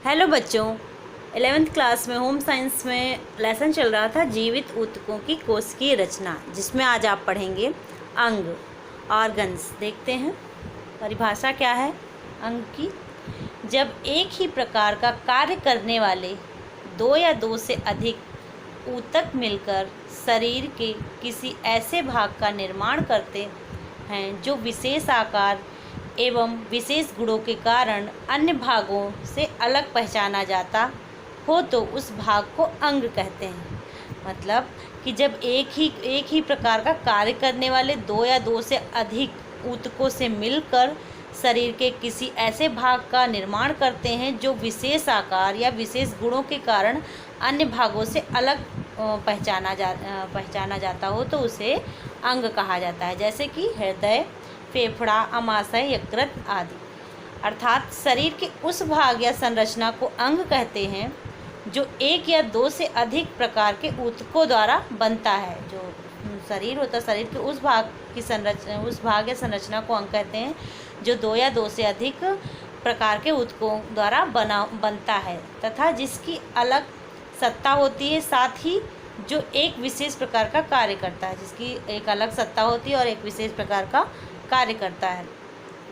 Hello बच्चों, 11th class में home science में लेसन चल रहा था जीवित ऊतकों की कोशिकीय रचना, जिसमें आज आप पढ़ेंगे अंग, ऑर्गन्स। देखते हैं परिभाषा क्या है अंग की। जब एक ही प्रकार का कार्य करने वाले दो या दो से अधिक ऊतक मिलकर शरीर के किसी ऐसे भाग का निर्माण करते हैं जो विशेष आकार एवं विशेष गुणों के कारण अन्य भागों से अलग पहचाना जाता हो तो उस भाग को अंग कहते हैं। मतलब कि जब एक ही प्रकार का कार्य करने वाले दो या दो से अधिक ऊतकों से मिलकर शरीर के किसी ऐसे भाग का निर्माण करते हैं जो विशेष आकार या विशेष गुणों के कारण अन्य भागों से अलग पहचाना जाता हो तो उसे अंग कहा जाता है। जैसे कि हृदय, फेफड़ा, आमाशय, यकृत आदि। अर्थात शरीर के उस भाग या संरचना को अंग कहते हैं जो एक या दो से अधिक प्रकार के ऊतकों द्वारा बनता है। जो शरीर होता है, शरीर के उस भाग या संरचना को अंग कहते हैं जो दो या दो से अधिक प्रकार के ऊतकों द्वारा बनता है तथा जिसकी अलग सत्ता होती है, साथ ही जो एक विशेष प्रकार का कार्य करता है, जिसकी एक अलग सत्ता होती है और एक विशेष प्रकार का कार्य करता है।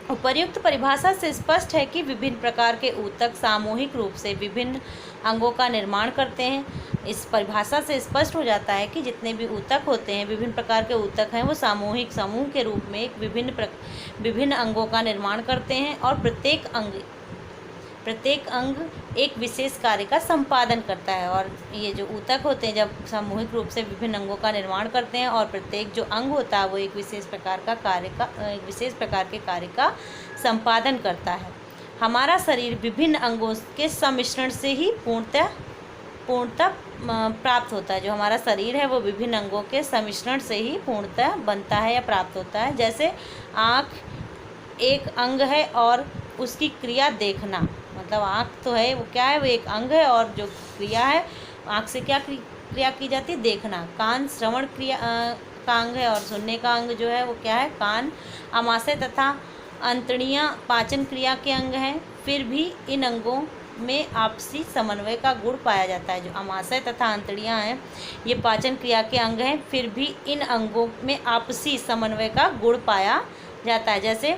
उपर्युक्त परिभाषा से स्पष्ट है कि विभिन्न प्रकार के ऊतक सामूहिक रूप से विभिन्न अंगों का निर्माण करते हैं। इस परिभाषा से स्पष्ट हो जाता है कि जितने भी ऊतक होते हैं, विभिन्न प्रकार के ऊतक हैं, वो सामूहिक समूह के रूप में एक विभिन्न अंगों का निर्माण करते हैं और प्रत्येक अंग एक विशेष कार्य का संपादन करता है। और ये जो ऊतक होते हैं जब सामूहिक रूप से विभिन्न अंगों का निर्माण करते हैं और प्रत्येक जो अंग होता है वो एक विशेष प्रकार के कार्य का संपादन करता है। हमारा शरीर विभिन्न अंगों के सम्मिश्रण से ही पूर्णतः प्राप्त होता है। जो हमारा शरीर है वो विभिन्न अंगों के सम्मिश्रण से ही पूर्णतः बनता है या प्राप्त होता है। जैसे आँख एक अंग है और उसकी क्रिया देखना, मतलब आँख तो है, वो क्या है, वो एक अंग है और जो क्रिया है आँख से क्या क्रिया की जाती है, देखना। कान श्रवण क्रिया का अंग है और सुनने का अंग जो है वो क्या है, कान। आमाशय तथा अंतड़ियाँ पाचन क्रिया के अंग हैं। फिर भी इन अंगों में आपसी समन्वय का गुण पाया जाता है। जो आमाशय तथा अंतड़ियाँ हैं ये पाचन क्रिया के अंग हैं, फिर भी इन अंगों में आपसी समन्वय का गुण पाया जाता है। जैसे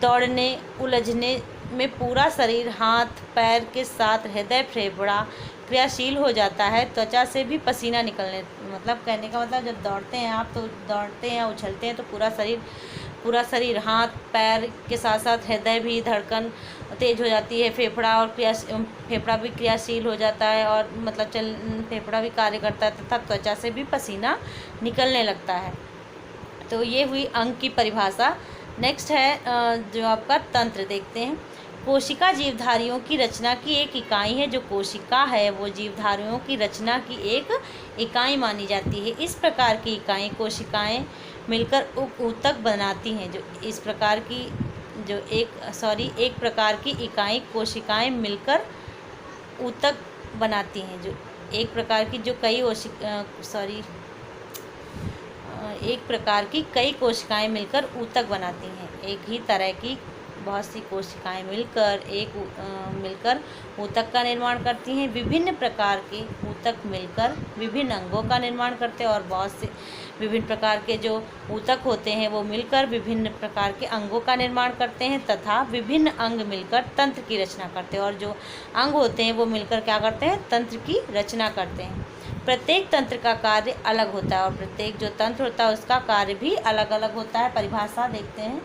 दौड़ने, उलझने में पूरा शरीर, हाथ पैर के साथ हृदय, फेफड़ा क्रियाशील हो जाता है। त्वचा से भी पसीना निकलने, मतलब कहने का मतलब जब दौड़ते हैं आप, तो दौड़ते हैं, उछलते हैं तो पूरा शरीर हाथ पैर के साथ साथ हृदय भी धड़कन तेज हो जाती है। फेफड़ा भी क्रियाशील हो जाता है और मतलब फेफड़ा भी कार्य करता है तथा त्वचा से भी पसीना निकलने लगता है। तो ये हुई अंग की परिभाषा। नेक्स्ट है जो आपका तंत्र। देखते हैं। कोशिका जीवधारियों की रचना की एक इकाई है। जो कोशिका है वो जीवधारियों की रचना की एक इकाई मानी जाती है। इस प्रकार की इकाई कोशिकाएं मिलकर ऊतक बनाती हैं। एक प्रकार की इकाई कोशिकाएं मिलकर ऊतक बनाती हैं। एक प्रकार की कई कोशिकाएं मिलकर ऊतक बनाती हैं। एक ही तरह की बहुत सी कोशिकाएं मिलकर ऊतक का निर्माण करती हैं। विभिन्न प्रकार के ऊतक मिलकर विभिन्न अंगों का निर्माण करते हैं और बहुत से विभिन्न प्रकार के जो ऊतक होते हैं वो मिलकर विभिन्न प्रकार के अंगों का निर्माण करते हैं तथा विभिन्न अंग मिलकर तंत्र की रचना करते हैं। और जो अंग होते हैं वो मिलकर क्या करते हैं, तंत्र की रचना करते हैं। प्रत्येक तंत्र का कार्य अलग होता है और प्रत्येक जो तंत्र होता है उसका कार्य भी अलग अलग होता है। परिभाषा देखते हैं।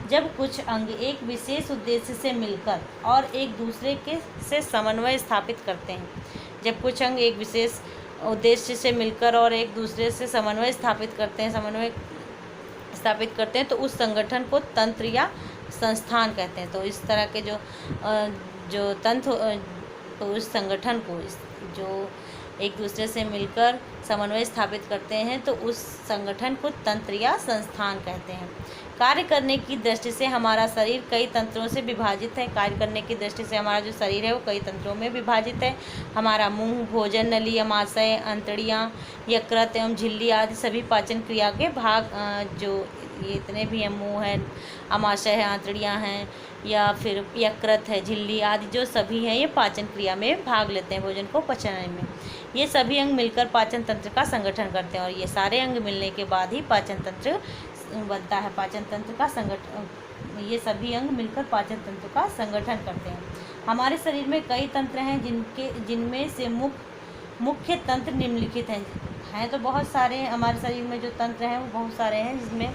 जब कुछ अंग एक विशेष उद्देश्य से मिलकर और एक दूसरे से समन्वय स्थापित करते हैं। जब कुछ अंग एक विशेष उद्देश्य से मिलकर और एक दूसरे से समन्वय स्थापित करते हैं तो उस संगठन को तंत्र या संस्थान कहते हैं। तो इस तरह के जो तंत्र, तो उस संगठन को जो एक दूसरे से मिलकर समन्वय स्थापित करते हैं तो उस संगठन को तंत्र या संस्थान कहते हैं। कार्य करने की दृष्टि से हमारा शरीर कई तंत्रों से विभाजित है। कार्य करने की दृष्टि से हमारा जो शरीर है वो कई तंत्रों में विभाजित है। हमारा मुंह, भोजन नली, अमाशय, अंतड़ियाँ, यकृत एवं झिल्ली आदि सभी पाचन क्रिया के भाग जो ये इतने भी हैं, मुंह है, अमाशय है, आंतड़ियाँ हैं या फिर यकृत है, झिल्ली आदि जो सभी हैं ये पाचन क्रिया में भाग लेते हैं भोजन को पचाने में। ये सभी अंग मिलकर पाचन तंत्र का संगठन करते हैं और ये सारे अंग मिलने के बाद ही पाचन तंत्र बनता है। पाचन तंत्र का संगठन, ये सभी अंग मिलकर पाचन तंत्र का संगठन करते हैं। हमारे शरीर में कई तंत्र हैं जिनमें से मुख्य तंत्र निम्नलिखित हैं तो बहुत सारे हमारे शरीर में जो तंत्र हैं वो बहुत सारे हैं, जिसमें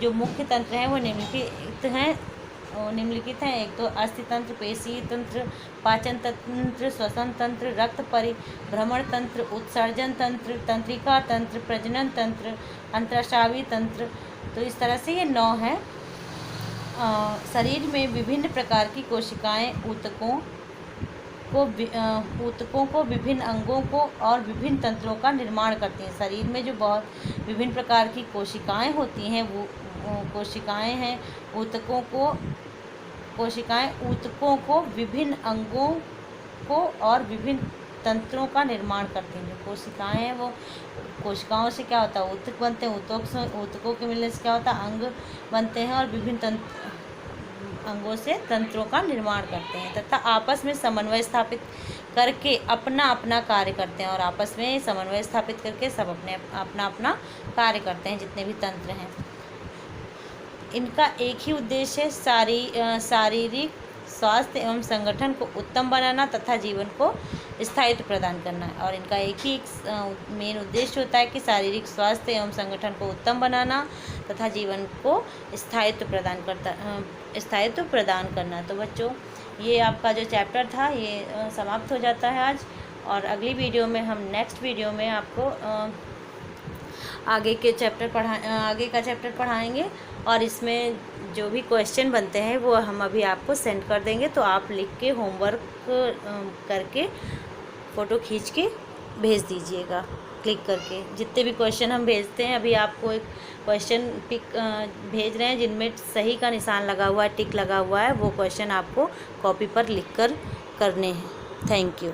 जो मुख्य तंत्र हैं वो निम्नलिखित हैं। एक तो अस्थि तंत्र, पेशी तंत्र, पाचन तंत्र, श्वसन तंत्र, रक्त परिभ्रमण तंत्र, उत्सर्जन तंत्र, तंत्रिका तंत्र, प्रजनन तंत्र, अंतःस्रावी तंत्र। तो इस तरह से ये 9 हैं। शरीर में विभिन्न प्रकार की कोशिकाएं ऊतकों को, विभिन्न अंगों को और विभिन्न तंत्रों का निर्माण करती हैं। शरीर में जो बहुत विभिन्न प्रकार की कोशिकाएं होती हैं वो कोशिकाएं हैं ऊतकों को, विभिन्न अंगों को और विभिन्न तंत्रों का निर्माण करती हैं। जो कोशिकाएं हैं वो कोशिकाओं से क्या होता है, ऊतक बनते हैं। ऊतकों के मिलने से क्या होता है, अंग बनते हैं और विभिन्न अंगों से तंत्रों का निर्माण करते हैं तथा आपस में समन्वय स्थापित करके अपना अपना कार्य करते हैं। और आपस में समन्वय स्थापित करके सब अपना अपना कार्य करते हैं जितने भी तंत्र हैं। इनका एक ही उद्देश्य है, शारीरिक स्वास्थ्य एवं संगठन को उत्तम बनाना तथा जीवन को स्थायित्व प्रदान करना है। और इनका एक ही मेन उद्देश्य होता है कि शारीरिक स्वास्थ्य एवं संगठन को उत्तम बनाना तथा जीवन को स्थायित्व प्रदान करना। तो बच्चों, ये आपका जो चैप्टर था ये समाप्त हो जाता है आज। और अगली वीडियो में हम नेक्स्ट वीडियो में आपको आगे का चैप्टर पढ़ाएंगे और इसमें जो भी क्वेश्चन बनते हैं वो हम अभी आपको सेंड कर देंगे। तो आप लिख के होमवर्क करके फ़ोटो खींच के भेज दीजिएगा क्लिक करके। जितने भी क्वेश्चन हम भेजते हैं, अभी आपको एक क्वेश्चन पिक भेज रहे हैं जिनमें सही का निशान लगा हुआ है, टिक लगा हुआ है, वो क्वेश्चन आपको कॉपी पर लिख कर करने हैं। Thank you.